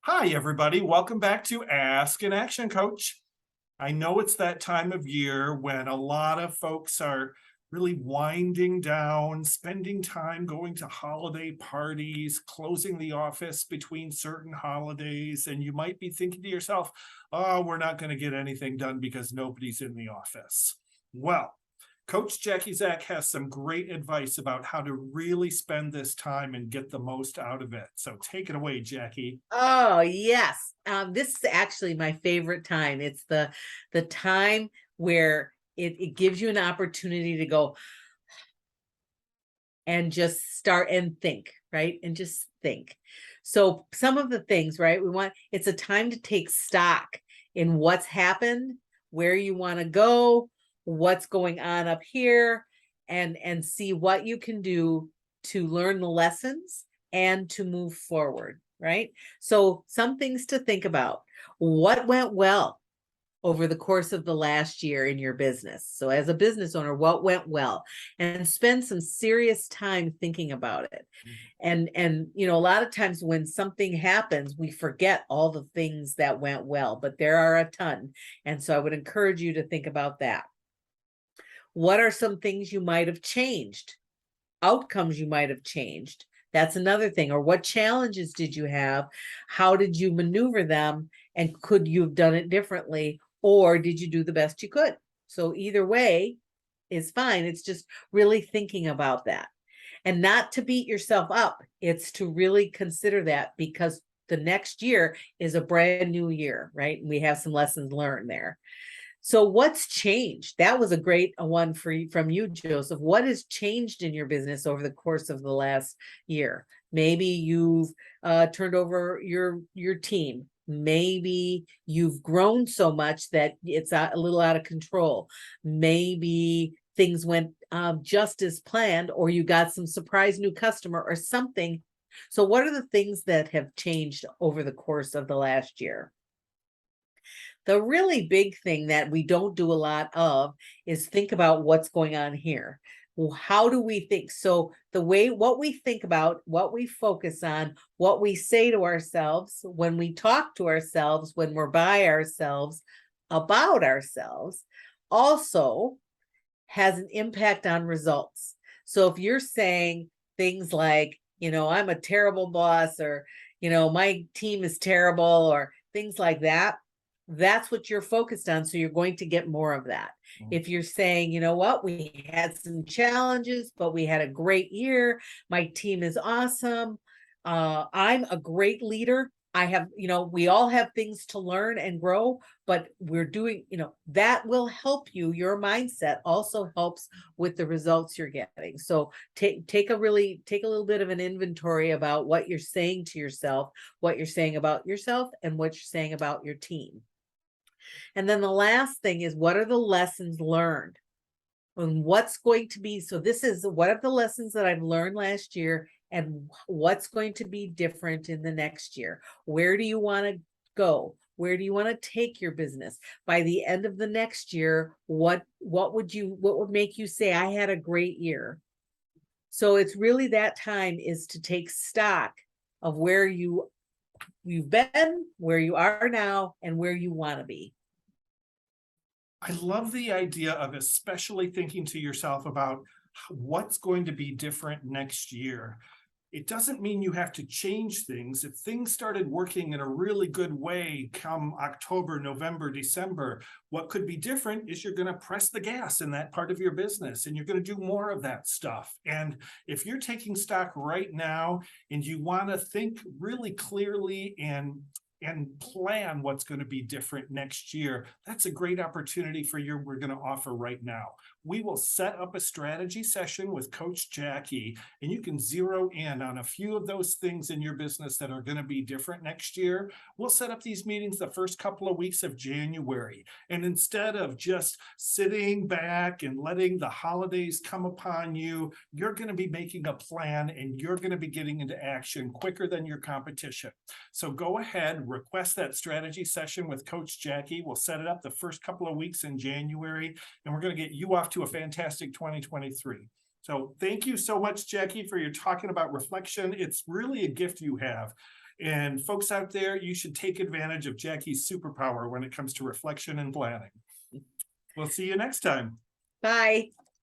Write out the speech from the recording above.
Hi, everybody. Welcome back to Ask an Action Coach. I know it's that time of year when a lot of folks are really winding down, spending time going to holiday parties, closing the office between certain holidays, and you might be thinking to yourself, oh, we're not going to get anything done because nobody's in the office. Well, Coach Jackie Zach has some great advice about how to really spend this time and get the most out of it. So take it away, Jackie. Oh, yes. This is actually my favorite time. It's the time where it gives you an opportunity to go and just start and think, right? And just think. So some of the things, right? It's a time to take stock in what's happened, where you want to go, what's going on up here, and see what you can do to learn the lessons and to move forward, right? So some things to think about. What went well over the course of the last year in your business? So as a business owner, what went well? And spend some serious time thinking about it. And a lot of times when something happens, we forget all the things that went well, but there are a ton. And so I would encourage you to think about that. What are some things you might have changed? Outcomes you might have changed. That's another thing. Or what challenges did you have? How did you maneuver them? And could you have done it differently? Or did you do the best you could? So either way is fine. It's just really thinking about that. And not to beat yourself up. It's to really consider that, because the next year is a brand new year, right? And we have some lessons learned there. So what's changed? That was a great one from you, Joseph. What has changed in your business over the course of the last year? Maybe you've turned over your team. Maybe you've grown so much that it's a little out of control. Maybe things went just as planned, or you got some surprise new customer or something. So what are the things that have changed over the course of the last year? The really big thing that we don't do a lot of is think about what's going on here. Well, how do we think? So what we think about, what we focus on, what we say to ourselves, when we talk to ourselves, when we're by ourselves, about ourselves, also has an impact on results. So if you're saying things like, I'm a terrible boss, or, my team is terrible, or things like that, that's what you're focused on. So you're going to get more of that. If you're saying, what, we had some challenges, but we had a great year. My team is awesome. I'm a great leader. I have, we all have things to learn and grow, but we're doing, that will help you. Your mindset also helps with the results you're getting. So take a little bit of an inventory about what you're saying to yourself, what you're saying about yourself, and what you're saying about your team. And then the last thing is, what are the lessons learned? And what's going to be, so this is, what are the lessons that I've learned last year, and what's going to be different in the next year? Where do you want to go? Where do you want to take your business? By the end of the next year, what would make you say, I had a great year? So it's really that time is to take stock of where you've been, where you are now, and where you want to be. I love the idea of especially thinking to yourself about what's going to be different next year. It doesn't mean you have to change things. If things started working in a really good way come October, November, December, what could be different is you're going to press the gas in that part of your business, and you're going to do more of that stuff. And if you're taking stock right now and you want to think really clearly and plan what's going to be different next year, that's a great opportunity for you. We're going to offer right now. We will set up a strategy session with Coach Jackie, and you can zero in on a few of those things in your business that are going to be different next year. We'll set up these meetings the first couple of weeks of January. And instead of just sitting back and letting the holidays come upon you, you're going to be making a plan, and you're going to be getting into action quicker than your competition. So go ahead, request that strategy session with Coach Jackie. We'll set it up the first couple of weeks in January, and we're going to get you off to a fantastic 2023. So thank you so much, Jackie, for your talking about reflection. It's really a gift you have. And folks out there, you should take advantage of Jackie's superpower when it comes to reflection and planning. We'll see you next time. Bye.